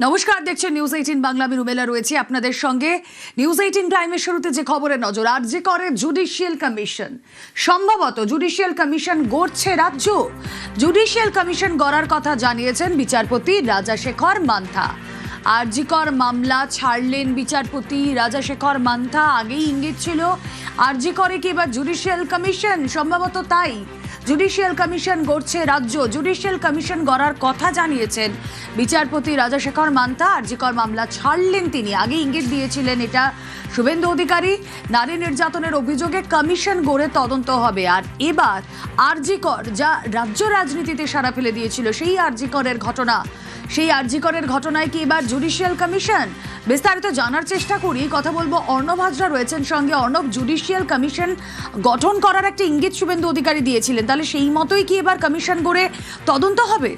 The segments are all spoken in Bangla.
নমস্কার, দেখছেন নিউজ 18 বাংলা। আমি রুমেলা রয়েছি আপনাদের সঙ্গে। নিউজ 18 টাইমের শুরুতে যে খবরের নজর, আরজি করে জুডিশিয়াল কমিশন। সম্ভবত জুডিশিয়াল কমিশন গড়ছে রাজ্য। জুডিশিয়াল কমিশন গড়ার কথা জানিয়েছেন বিচারপতি রাজাশেখর মান্থা। আরজি কর মামলা ছাড়লেন বিচারপতি রাজাশেখর মান্থা। আগেই ইঙ্গিত ছিল আরজি করে কি এবার জুডিশিয়াল কমিশন, সম্ভবত তাই। জুডিশিয়াল কমিশন গড়ছে রাজ্য। জুডিশিয়াল কমিশন গড়ার কথা জানিয়েছেন বিচারপতি রাজাশেখর মান্থা। আরজি কর মামলা ছাড়লেন তিনি। আগে ইঙ্গিত দিয়েছিলেন এটা শুভেন্দু অধিকারী। নারী নির্যাতনের অভিযোগে কমিশন গড়ে তদন্ত হবে। আর এবার আরজি কর, যা রাজ্য রাজনীতিতে সাড়া ফেলে দিয়েছিল, সেই আরজি করের ঘটনা, সেই আরজি করের ঘটনায় কি এবার জুডিশিয়াল কমিশন? বিস্তারিত জানার চেষ্টা করি। কথা বলবো, অর্ণব হাজরা রয়েছেন সঙ্গে। অর্ণব, জুডিশিয়াল কমিশন গঠন করার একটা ইঙ্গিত শুভেন্দু অধিকারী দিয়েছিলেন, তাহলে সেই মতোই কি এবার কমিশন গড়ে তদন্ত হবে?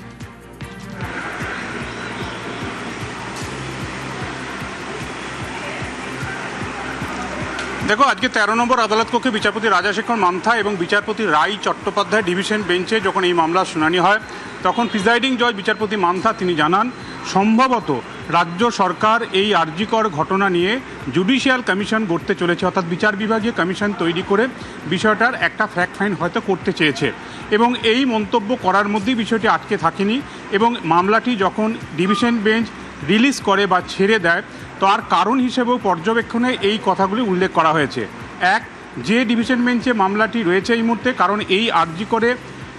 দেখো, আজকে 13 নম্বর আদালত কক্ষে বিচারপতি রাজাশেখর মান্থা এবং বিচারপতি রাই চট্টোপাধ্যায় ডিভিশন বেঞ্চে যখন এই মামলার শুনানি হয়, তখন প্রিজাইডিং জজ বিচারপতি মান্থা তিনি জানান সম্ভবত রাজ্য সরকার এই আরজিকর ঘটনা নিয়ে জুডিশিয়াল কমিশন গড়তে চলেছে, অর্থাৎ বিচার বিভাগীয় কমিশন তৈরি করে বিষয়টার একটা ফ্যাক্ট ফাইন্ড হয়তো করতে চেয়েছে। এবং এই মন্তব্য করার মধ্যেই বিষয়টি আটকে থাকেনি এবং মামলাটি যখন ডিভিশন বেঞ্চ রিলিজ করে বা ছেড়ে দেয়, তার কারণ হিসেবেও পর্যবেক্ষণে এই কথাগুলি উল্লেখ করা হয়েছে। এক, যে ডিভিশন বেঞ্চে মামলাটি রয়েছে এই মুহূর্তে, কারণ এই আরজি করে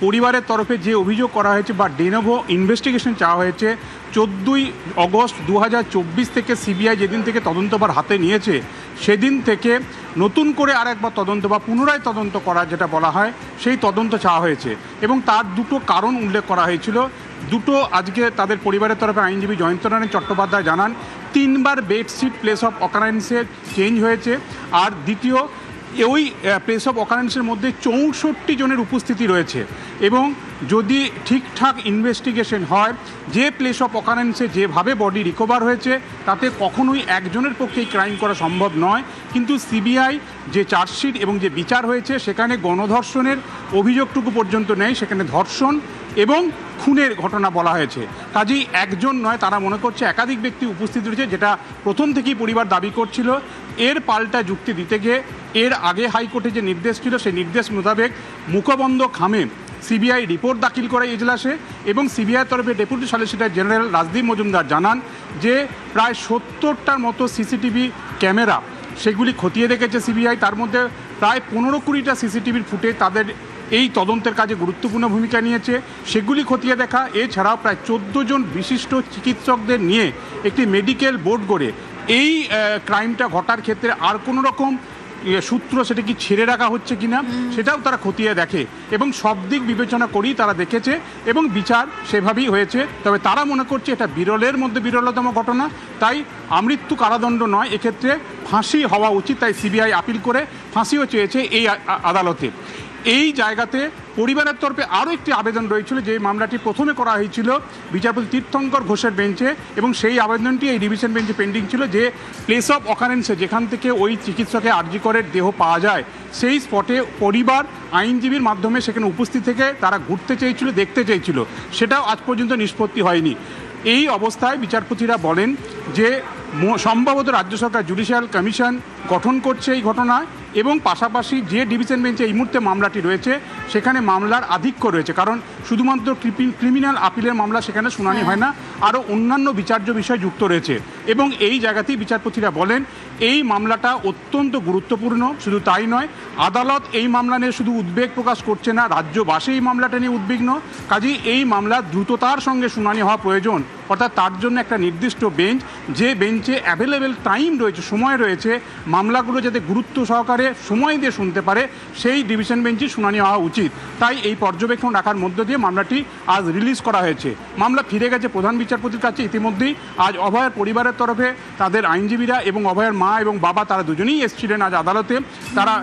পরিবারের তরফে যে অভিযোগ করা হয়েছে বা ডেনোভো ইনভেস্টিগেশন চাওয়া হয়েছে 14ই অগস্ট 2024 থেকে সিবিআই যেদিন থেকে তদন্তভার হাতে নিয়েছে, সেদিন থেকে নতুন করে আরেকবার তদন্ত বা পুনরায় তদন্ত করা যেটা বলা হয়, সেই তদন্ত চাওয়া হয়েছে। এবং তার দুটো কারণ উল্লেখ করা হয়েছিল। দুটো আজকে তাদের পরিবারের তরফে আইনজীবী জয়ন্তনারায়ণ চট্টোপাধ্যায় জানান 3বার বেডশিট প্লেস অফ অকারেন্সে চেঞ্জ হয়েছে। আর দ্বিতীয়, ওই প্লেস অফ অকারেন্সের মধ্যে 64 জনের উপস্থিতি রয়েছে এবং যদি ঠিকঠাক ইনভেস্টিগেশন হয়, যে প্লেস অফ অকারেন্সে যেভাবে বডি রিকভার হয়েছে তাতে কখনোই একজনের পক্ষে এই ক্রাইম করা সম্ভব নয়। কিন্তু সিবিআই যে চার্জশিট এবং যে বিচার হয়েছে সেখানে গণধর্ষণের অভিযোগটুকু পর্যন্ত নেই, সেখানে ধর্ষণ এবং খুনের ঘটনা বলা হয়েছে। কাজেই একজন নয়, তারা মনে করছে একাধিক ব্যক্তি উপস্থিত রয়েছে, যেটা প্রথম থেকেই পরিবার দাবি করছিল। এর পাল্টা যুক্তি দিতে গিয়ে এর আগে হাইকোর্টে যে নির্দেশ ছিল সেই নির্দেশ মোতাবেক মুখবন্ধ খামে সিবিআই রিপোর্ট দাখিল করে এজলাসে এবং সিবিআইয়ের তরফে deputy solicitor general Rajdeep Majumdar জানান যে প্রায় 70টার মতো সিসিটিভি ক্যামেরা সেগুলি খতিয়ে দেখেছে সিবিআই। তার মধ্যে প্রায় 15-20টা সিসিটিভির ফুটেজ তাদের এই তদন্তের কাজে গুরুত্বপূর্ণ ভূমিকা নিয়েছে, সেগুলি খতিয়ে দেখা। এছাড়াও প্রায় 14 জন বিশিষ্ট চিকিৎসকদের নিয়ে একটি মেডিকেল বোর্ড গড়ে এই ক্রাইমটা ঘটার ক্ষেত্রে আর কোনো রকম সূত্র সেটা কি ছেড়ে রাখা হচ্ছে কিনা সেটাও তারা খতিয়ে দেখে এবং সব দিক বিবেচনা করেই তারা দেখেছে এবং বিচার সেভাবেই হয়েছে। তবে তারা মনে করছে এটা বিরলের মধ্যে বিরলতম ঘটনা, তাই আমৃত্যু কারাদণ্ড নয়, এক্ষেত্রে ফাঁসি হওয়া উচিত। তাই সিবিআই আপিল করে ফাঁসিও চেয়েছে এই আদালতে। এই জায়গাতে পরিবারের তরফে আরও একটি আবেদন রয়েছিল, যে মামলাটি প্রথমে করা হয়েছিল বিচারপতি তীর্থঙ্কর ঘোষের বেঞ্চে এবং সেই আবেদনটি এই ডিভিশন বেঞ্চে পেন্ডিং ছিল, যে প্লেস অফ অকারেন্সে যেখান থেকে ওই চিকিৎসকের আরজি করের দেহ পাওয়া যায় সেই স্পটে পরিবার আইনজীবীর মাধ্যমে সেখানে উপস্থিত থেকে তারা ঘুরতে চেয়েছিল, দেখতে চেয়েছিল, সেটাও আজ পর্যন্ত নিষ্পত্তি হয়নি। এই অবস্থায় বিচারপতিরা বলেন যে সম্ভবত রাজ্য সরকার জুডিশিয়াল কমিশন গঠন করছে এই ঘটনায় এবং পাশাপাশি যে ডিভিশন বেঞ্চে এই মুহূর্তে মামলাটি রয়েছে সেখানে মামলার আধিক্য রয়েছে, কারণ শুধুমাত্র ক্রিমিনাল আপিলের মামলা সেখানে শুনানি হয় না, আরও অন্যান্য বিচার্য বিষয় যুক্ত রয়েছে। এবং এই জায়গাতেই বিচারপতিরা বলেন এই মামলাটা অত্যন্ত গুরুত্বপূর্ণ। শুধু তাই নয়, আদালত এই মামলা নিয়ে শুধু উদ্বেগ প্রকাশ করছে না, রাজ্যবাসী এই মামলাটা নিয়ে উদ্বিগ্ন। কাজেই এই মামলা দ্রুততার সঙ্গে শুনানি হওয়া প্রয়োজন, অর্থাৎ তার জন্য একটা নির্দিষ্ট বেঞ্চ, যে বেঞ্চে অ্যাভেলেবেল টাইম রয়েছে, সময় রয়েছে, মামলাগুলো যাতে গুরুত্ব সহকারে সময় দিয়ে শুনতে পারে, সেই ডিভিশন বেঞ্চে শুনানি হওয়া উচিত। তাই এই পর্যবেক্ষণ রাখার মধ্য দিয়ে মামলাটি আজ রিলিজ করা হয়েছে। মামলা ফিরে গেছে প্রধান বিচারপতির কাছে। ইতিমধ্যেই আজ অভয়ের পরিবারের তরফে তাদের আইনজীবীরা এবং অভয়ের মা এবং বাবা তারা দুজনেই এসেছিলেন আজ আদালতে। তারা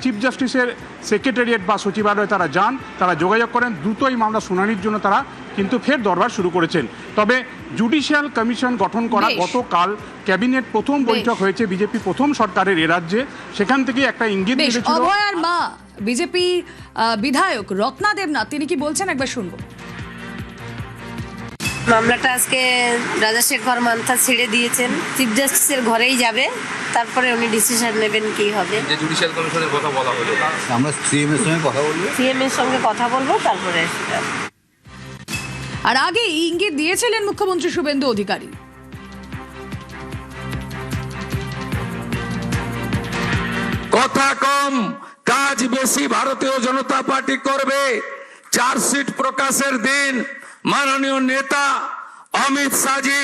চিফ জাস্টিসের সেক্রেটারিয়েট বা সচিবালয়ে তারা যান, তারা যোগাযোগ করেন, দ্রুত এই মামলা শুনানির জন্য তারা কিন্তু ফের দরবার শুরু করেছেন। তবে জুডিশিয়াল কমিশন গঠন করা গতকাল ক্যাবিনেট প্রথম বৈঠক হয়েছে বিজেপি প্রথম সরকারের এ রাজ্যে, সেখান থেকে একটা ইঙ্গিত দিয়েছিল। অভয়ার মা বিজেপি বিধায়ক রত্না দেবনাথ তিনি কি বলছেন একবার শুনবো। মামলাটা আজকে রাজাশেখর মান্থা ছেড়ে দিয়েছেন, চিফ জাস্টিসের ঘরেই যাবে, তারপরে উনি ডিসিশন নেবেন কি হবে। যে জুডিশিয়াল কমিশনের কথা বলা হলো, আমরা সিএম এর সঙ্গে কথা বলবো। সিএম এর সঙ্গে কথা বলবো, তারপরে সেটা। আর আগেই ইঙ্গিত দিয়েছিলেন মুখ্যমন্ত্রী শুভেন্দু অধিকারী। কথা কম কাজ বেশি ভারতীয় জনতা পার্টি করবে। চার্জশিট প্রকাশের দিন মাননীয় নেতা অমিত শাহজি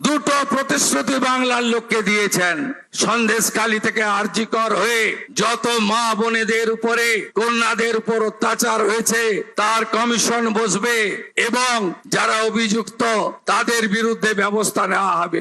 দুটো প্রতিশ্রুতি বাংলার লোককে দিয়েছেন। সন্দেশখালী থেকে আরজিকর হয়ে যত মা বোনেদের উপরে কন্যাদের উপর অত্যাচার হয়েছে তার কমিশন বসবে এবং যারা অভিযুক্ত তাদের বিরুদ্ধে ব্যবস্থা নেওয়া হবে।